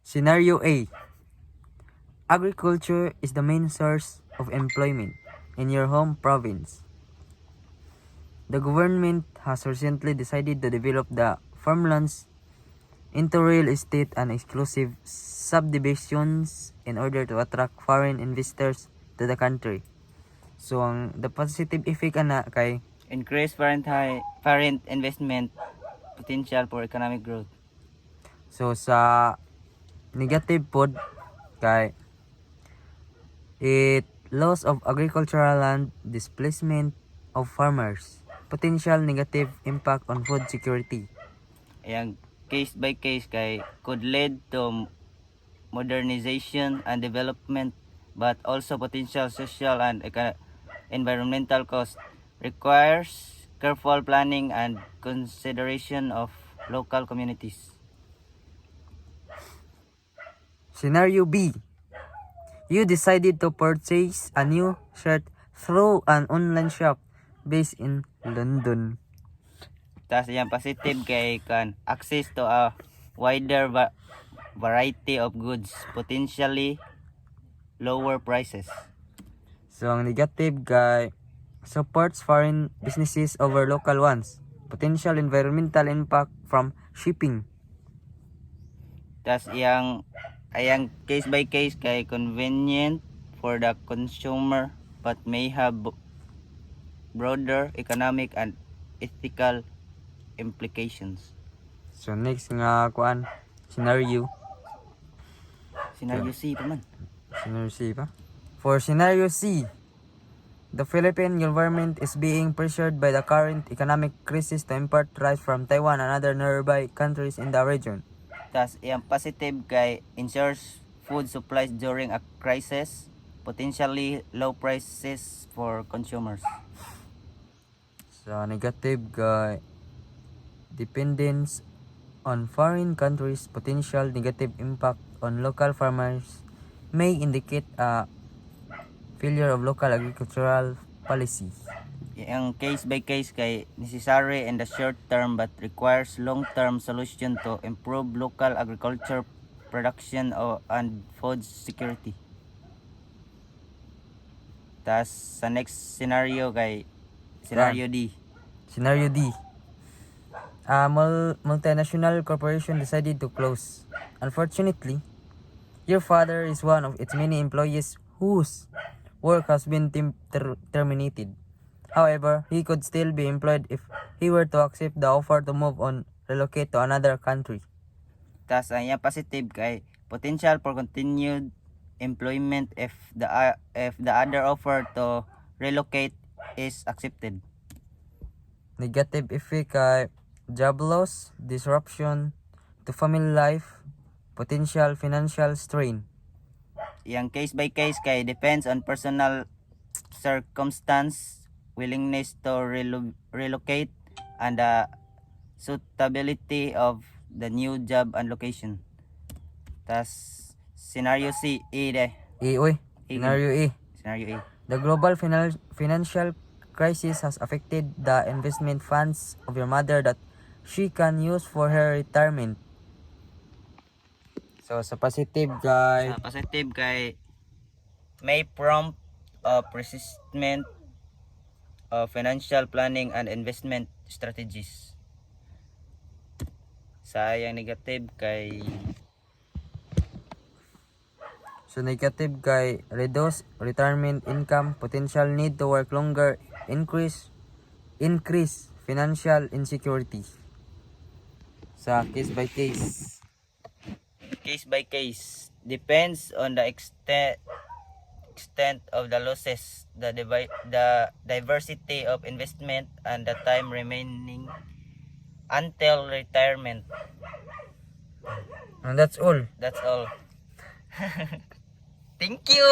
Scenario A. Agriculture is the main source of employment in your home province. The government has recently decided to develop the farmlands into real estate and exclusive subdivisions in order to attract foreign investors to the country. So, the positive effect ana kay Increase foreign investment potential for economic growth. so sa negative pod kay it loss of agricultural land, displacement of farmers, potential negative impact on food security. Ayan, case by case kay could lead to modernization and development, but also potential social and environmental cost. Requires careful planning and consideration of local communities. Scenario B. You decided to purchase a new shirt through an online shop based in London. Tas yung positive kay kan access to a wider variety of goods, potentially lower prices. So, ang negative kay supports foreign businesses over local ones. Potential environmental impact from shipping. Tas ayang case by case kay convenient for the consumer but may have broader economic and ethical implications. So, next nga kuan scenario. Scenario C pa man. Scenario C pa? For scenario C, the Philippine government is being pressured by the current economic crisis to import rice from Taiwan and other nearby countries in the region. Tas yung positive kay ensures food supplies during a crisis, potentially low prices for consumers. So, negative kay dependence on foreign countries, potential negative impact on local farmers may indicate a failure of local agricultural policy. Yung case by case kay necessary in the short term but requires long-term solution to improve local agriculture production and food security. Tas sa next scenario kay scenario D. Scenario D. A multinational corporation decided to close. Unfortunately, your father is one of its many employees whose work has been terminated. However, he could still be employed if he were to accept the offer to move on, relocate to another country. Tas ang positive kay potential for continued employment if the other offer to relocate is accepted. Negative effect kay job loss, disruption to family life, potential financial strain. Yang case by case kay depends on personal circumstance, willingness to relocate, and the suitability of the new job and location. Tas scenario C, E de. Oy. Scenario A. Scenario A. The global financial crisis has affected the investment funds of your mother that she can use for her retirement. So, sa positive kay Sa positive kay may prompt persistent financial planning and investment strategies. Sa yang negative kay reduce retirement income, potential need to work longer, increase financial insecurity. Sa case by case depends on the extent of the losses, the diversity of investment, and the time remaining until retirement. And that's all. That's all. Thank you.